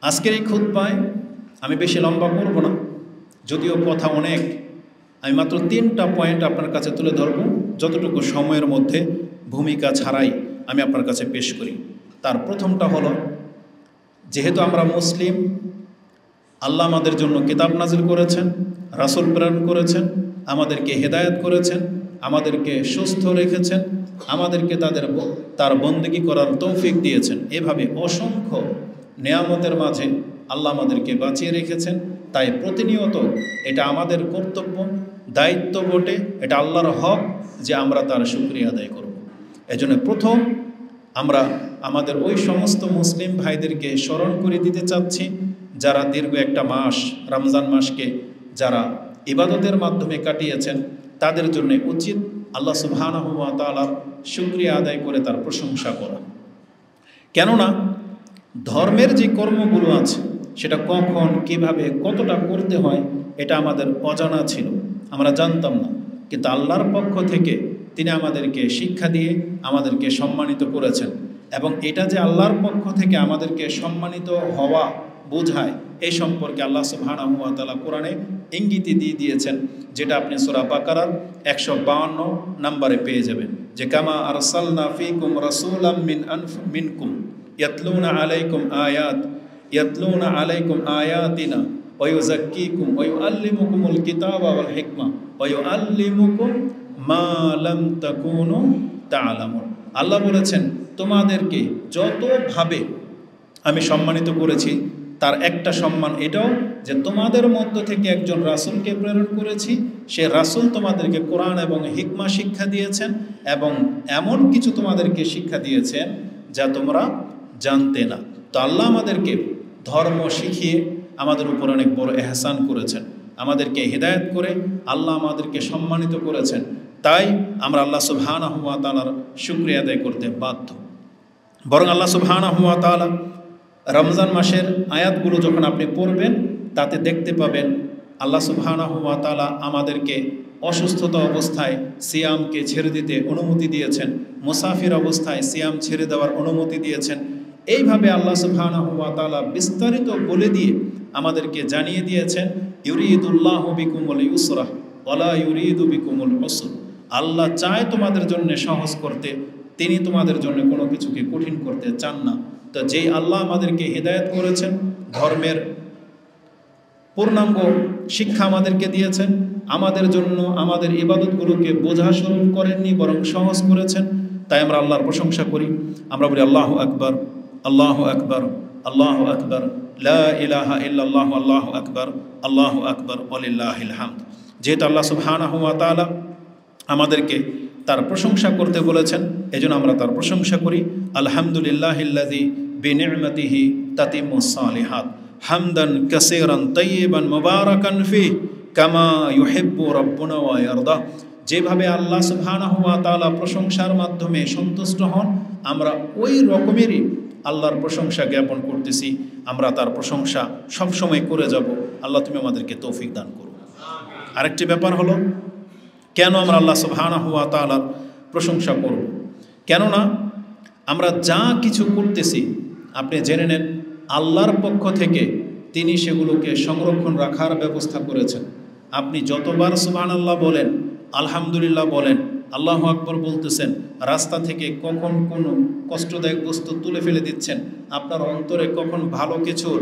আজকের এই খুতবায় আমি বেশি লম্বা করব না, যদিও কথা অনেক। আমি মাত্র 3টা পয়েন্ট আপনার কাছে তুলে ধরব, যতটুকু সময়ের মধ্যে ভূমিকা ছাড়াই আমি আপনার কাছে পেশ করি। তার প্রথমটা হলো, যেহেতু আমরা মুসলিম, আল্লাহ আমাদের জন্য কিতাব নাজিল করেছেন, রাসূল প্রেরণ করেছেন, আমাদেরকে হেদায়েত করেছেন, আমাদেরকে সুস্থ রেখেছেন, আমাদেরকে তার বন্দেগী করার তৌফিক দিয়েছেন। এভাবে অসংখ্য নেয়ামতের মাঝে আল্লাহ আমাদেরকে বাঁচিয়ে রেখেছেন। তাই প্রতিনিয়ত এটা আমাদের কর্তব্য, দায়িত্ব বটে, এটা আল্লাহর হক যে আমরা তার শুকরিয়া আদায় করব। এজন্য প্রথম আমরা আমাদের ওই সমস্ত মুসলিম ভাইদেরকে স্মরণ করে দিতে চাচ্ছি যারা দীর্ঘ একটা মাস, রমজান মাসকে যারা ইবাদতের মাধ্যমে কাটিয়েছেন, তাদের জন্য উচিত আল্লাহ সুবহানাহু ওয়া তাআলার শুকরিয়া আদায় করে তার প্রশংসা করা। কেননা ধর্মের যে কর্মগুলো আছে সেটা কখন, কিভাবে, কতটা করতে হয় এটা আমাদের অজানা ছিল, আমরা জানতাম না। কিন্তু আল্লাহর পক্ষ থেকে তিনি আমাদেরকে শিক্ষা দিয়ে আমাদেরকে সম্মানিত করেছেন। এবং এটা যে আল্লাহর পক্ষ থেকে আমাদেরকে সম্মানিত হওয়া বোঝায়, এই সম্পর্কে আল্লাহ সুবহানাহু ওয়া তাআলা কোরআনে ইঙ্গিত দিয়ে দিয়েছেন, যেটা আপনি সূরা বাকারার 152 নম্বরে পেয়ে যাবেন, যে কামা আরসালনা ফীকুম রাসূলাম মিনকুম ইয়াতলুনা আলাইকুম আয়াতিনা ওয়া ইউযাক্কিকুম ওয়া ইউআল্লিমুকুমুল কিতাবা ওয়াল হিকমা ওয়া ইউআল্লিমুকুম মা লাম তাকুনু তা'লামুন। আল্লাহ বলেছেন, তোমাদেরকে যতভাবে আমি সম্মানিত করেছি তার একটা সম্মান এটাও যে তোমাদের মধ্য থেকে একজন রাসূলকে প্রেরণ করেছি। সে রাসূল তোমাদেরকে কোরআন এবং হিকমা শিক্ষা দিয়েছেন এবং এমন কিছু তোমাদেরকে শিক্ষা দিয়েছেন যা তোমরা জানতে না। তো আল্লাহ আমাদেরকে ধর্ম শিখিয়ে আমাদের উপর অনেক বড় এহসান করেছেন, আমাদেরকে হিদায়াত করে আল্লাহ আমাদেরকে সম্মানিত করেছেন। তাই আমরা আল্লাহ সুবহানাহু ওয়া তাআলার শুকরিয়া আদায় করতে বাধ্য। বরং আল্লাহ সুবহানাহু ওয়া তাআলা রমজান মাসের আয়াতগুলো যখন আপনি পড়বেন, তাতে দেখতে পাবেন আল্লাহ সুবহানাহু ওয়া তাআলা আমাদেরকে অসুস্থতা অবস্থায় সিয়ামকে ছেড়ে দিতে অনুমতি দিয়েছেন, মুসাফির অবস্থায় সিয়াম ছেড়ে দেওয়ার অনুমতি দিয়েছেন। এইভাবে আল্লাহ সুবহানাহু ওয়া তাআলা বিস্তারিত বলে দিয়ে আমাদেরকে জানিয়ে দিয়েছেন, ইউরিদুল্লাহু বিকুমুল ইউসরা ওয়ালা ইউরিদু বিকুমুল উসর। আল্লাহ চায় তোমাদের জন্য সহজ করতে, তিনি তোমাদের জন্য কোনো কিছুকে কঠিন করতে চান না। তো যেই আল্লাহ আমাদেরকে হিদায়াত করেছেন, ধর্মের পূর্ণাঙ্গ শিক্ষা আমাদেরকে দিয়েছেন, আমাদের জন্য আমাদের ইবাদতগুলোকে বোঝা স্বরূপ করেননি, বরং সহজ করেছেন। তাই আমরা আল্লাহর প্রশংসা করি। আমরা বলি আল্লাহু আকবার, আল্লাহু আকবার, আল্লাহু আকবার, লা ইলাহা ইল্লাল্লাহু, আল্লাহু আকবার, আল্লাহু আকবার, ওয়ালিল্লাহিল হামদ। যেহেতু আল্লাহ সুবহানাহু ওয়া তাআলা আমাদেরকে তার প্রশংসা করতে বলেছেন, এজন্য আমরা তার প্রশংসা করি। আলহামদুলিল্লাহিল্লাযী বিনি'মাতিহি তাতিম্মুস সালিহাত হামদান কাসীরান তাইয়িবান মুবারাকান ফীহি কামা ইউহিব্বু রাব্বুনা ওয়া ইয়ারদা। যেভাবে আল্লাহ সুবহানাহু ওয়া তাআলা প্রশংসার মাধ্যমে সন্তুষ্ট হন, আমরা ওই রকমেরই আল্লাহর প্রশংসা জ্ঞাপন করতেছি। আমরা তার প্রশংসা সবসময় করে যাব। আল্লাহ তুমি আমাদেরকে তৌফিক দান করো। আরেকটি ব্যাপার হলো, কেন আমরা আল্লাহ সুবহানাহু ওয়া তাআলার প্রশংসা করব? কেননা আমরা যা কিছু করতেছি, আপনি জেনে নেন আল্লাহর পক্ষ থেকে তিনি সেগুলোকে সংরক্ষণ রাখার ব্যবস্থা করেছেন। আপনি যতবার সুবহানাল্লাহ বলেন, আলহামদুলিল্লাহ বলেন, আল্লাহু আকবার বলতেছেন, রাস্তা থেকে কখন কোনো কষ্টদায়ক বস্তু তুলে ফেলে দিচ্ছেন, আপনার অন্তরে কখন ভালো কিছুর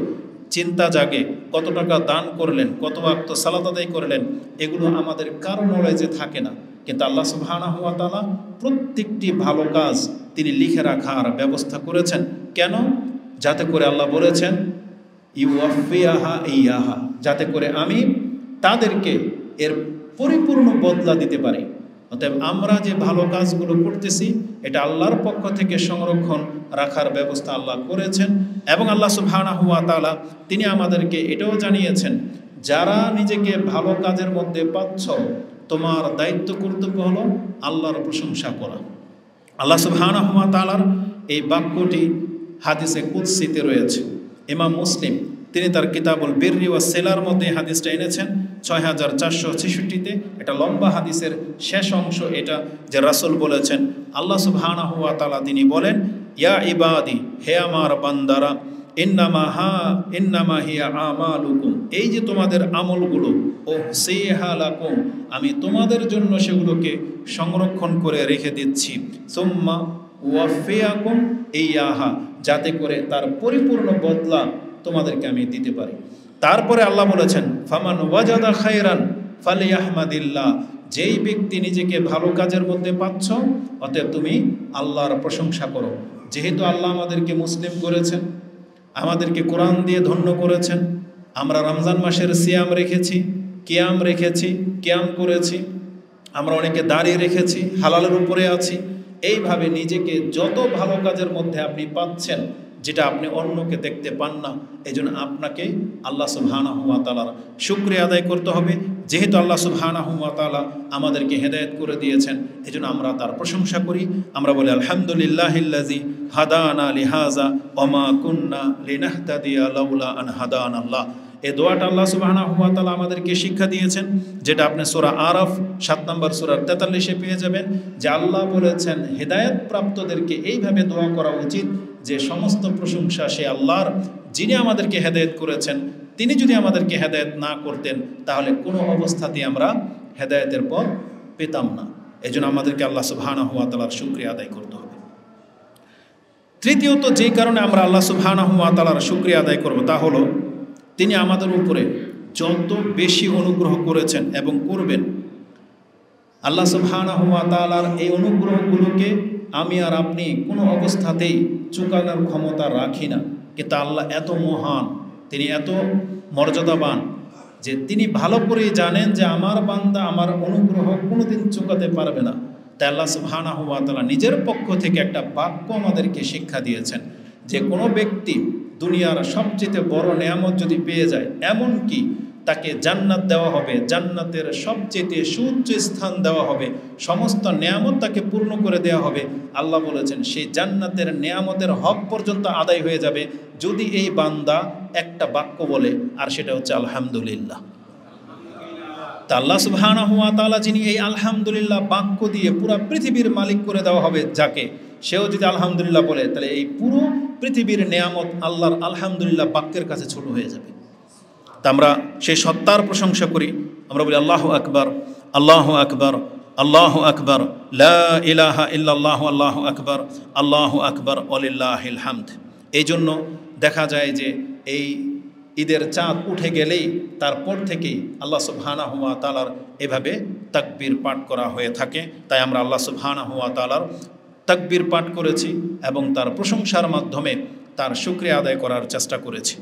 চিন্তা জাগে, কত টাকা দান করলেন, কত ওয়াক্ত সালাত আদায় করলেন, এগুলো আমাদের কারো নলেজে থাকে না। কিন্তু আল্লাহ সুবহানাহু ওয়া তাআলা প্রত্যেকটি ভালো কাজ তিনি লিখে রাখার ব্যবস্থা করেছেন। কেন? যাতে করে আল্লাহ বলেছেন ইউওয়াফিয়াহা ইয়াহা, যাতে করে আমি তাদেরকে এর পরিপূর্ণ বদলা দিতে পারি। অতএব আমরা যে ভালো কাজগুলো করতেছি, এটা আল্লাহর পক্ষ থেকে সংরক্ষণ রাখার ব্যবস্থা আল্লাহ করেছেন। এবং আল্লাহ সুবহানাহু ওয়া তাআলা তিনি আমাদেরকে এটাও জানিয়েছেন, যারা নিজেকে ভালো কাজের মধ্যে পাচ্ছ, তোমার দায়িত্ব কর্তব্য হলো আল্লাহর প্রশংসা করা। আল্লাহ সুবহানাহু ওয়া তাআলার এই বাক্যটি হাদিসে কুদসিতে রয়েছে। ইমাম মুসলিম তিনি তার কিতাবুল বিররি ওয়াস সিলার মধ্যে হাদিসটা এনেছেন 6466-তে। এটা লম্বা হাদিসের শেষ অংশ এটা, যে রাসূল বলেছেন, আল্লাহ সুবহানাহু ওয়া তাআলা তিনি বলেন, ইয়া ইবাদি, হে আমার বান্দারা, ইন্নামা হিয়া আমালুকুম, এই যে তোমাদের আমলগুলো, উহসিহা লাকুম, আমি তোমাদের জন্য সেগুলোকে সংরক্ষণ করে রেখে দিচ্ছি, সুম্মা ওয়াফিয়াকুম ইয়াহা, যাতে করে তার পরিপূর্ণ বদলা তোমাদেরকে আমি দিতে পারি। তারপরে আল্লাহ বলেছেন ফামান ওয়াজাদা খায়রান ফালিয়াহমাদিল্লাহ, যেই ব্যক্তি নিজেকে ভালো কাজের মধ্যে পাচ্ছ, অতএব তুমি আল্লাহর প্রশংসা করো। যেহেতু আল্লাহ আমাদেরকে মুসলিম করেছেন, আমাদেরকে কোরআন দিয়ে ধন্য করেছেন, আমরা রমজান মাসের সিয়াম রেখেছি, কিয়াম করেছি, আমরা অনেকে দাঁড়িয়ে রেখেছি, হালালের উপরে আছি, এইভাবে নিজেকে যত ভালো কাজের মধ্যে আপনি পাচ্ছেন, যেটা আপনি অন্যকে দেখতে পান না, এই জন্য আপনাকে আল্লাহ সুবহানাহু ওয়া তাআলার শুকরিয়া আদায় করতে হবে। যেহেতু আল্লাহ সুবহানাহু ওয়া তাআলা আমাদেরকে হেদায়েত করে দিয়েছেন, এই জন্য আমরা তার প্রশংসা করি। আমরা বলি আলহামদুলিল্লাহিল্লাযী হাদানা লিহাযা ওয়া মা কুন্না লিনাহতাদিয়া লাউলা আন হাদানাল্লাহ। এই দোয়াটা আল্লাহ সুবহানাহু ওয়া তাআলা আমাদেরকে শিক্ষা দিয়েছেন, যেটা আপনি সূরা আরাফ 7 নম্বর সূরার 43-এ পেয়ে যাবেন, যে আল্লাহ বলেছেন হেদায়েত প্রাপ্তদেরকে এইভাবে দোয়া করা উচিত যে সমস্ত প্রশংসা সে আল্লাহর, যিনি আমাদেরকে হেদায়েত করেছেন। তিনি যদি আমাদেরকে হেদায়েত না করতেন, তাহলে কোনো অবস্থাতেই আমরা হেদায়েতের পথ পেতাম না। এই জন্য আমাদেরকে আল্লাহ সুবহানাহু ওয়া তাআলার শুকরিয়া আদায় করতে হবে। তৃতীয়ত যে কারণে আমরা আল্লাহ সুবহানাহু ওয়া তাআলার শুকরিয়া আদায় করব, তা হলো তিনি আমাদের উপরে যত বেশি অনুগ্রহ করেছেন এবং করবেন, আল্লাহ সুবহানাহু ওয়া তাআলার এই অনুগ্রহগুলোকে আমি আর আপনি কোনো অবস্থাতেই চুকানোর ক্ষমতা রাখি না। কিন্তু আল্লাহ এত মহান, তিনি এত মর্যাদাবান যে তিনি ভালো করেই জানেন যে আমার বান্দা আমার অনুগ্রহ কোনোদিন চুকাতে পারবে না। তাই আল্লাহ সুবহানাহু ওয়া তাআলা নিজের পক্ষ থেকে একটা বাক্য আমাদেরকে শিক্ষা দিয়েছেন, যে কোনো ব্যক্তি দুনিয়ার সবচেয়ে বড় নেয়ামত যদি পেয়ে যায়, এমন কি তাকে জান্নাত দেওয়া হবে, জান্নাতের সবচেয়ে সুউচ্চ স্থান দেওয়া হবে, সমস্ত নেয়ামত তাকে পূর্ণ করে দেওয়া হবে। আল্লাহ বলেছেন সেই জান্নাতের নেয়ামতের হক পর্যন্ত আদায় হয়ে যাবে যদি এই বান্দা একটা বাক্য বলে, আর সেটা হচ্ছে আলহামদুলিল্লাহ। তা আল্লাহ সুবহানাহু ওয়া তাআলা যিনি এই আলহামদুলিল্লাহ বাক্য দিয়ে পুরো পৃথিবীর মালিক করে দেওয়া হবে যাকে, সেও যদি আলহামদুলিল্লাহ বলে, তাহলে এই পুরো পৃথিবীর নেয়ামত আল্লাহর আলহামদুলিল্লাহ বাক্যের কাছে ছোট হয়ে যাবে। তা আমরা সেই সত্তার প্রশংসা করি। আমরা বলি আল্লাহু আকবার, আল্লাহু আকবার, আল্লাহু আকবার, লা ইলাহা ইল্লাল্লাহু, আল্লাহু আকবার, আল্লাহু আকবার, ওয়ালিল্লাহিল হামদ। এই জন্য দেখা যায় যে এই ঈদের চাঁদ উঠে গেলেই তারপর থেকেই আল্লাহ সুবহানাহু ওয়া তাআলার এভাবে তাকবীর পাঠ করা হয়ে থাকে। তাই আমরা আল্লাহ সুবহানাহু ওয়া তাআলার তাকবীর পাঠ করেছি এবং তার প্রশংসার মাধ্যমে তার শুকরিয়া আদায় করার চেষ্টা করেছি।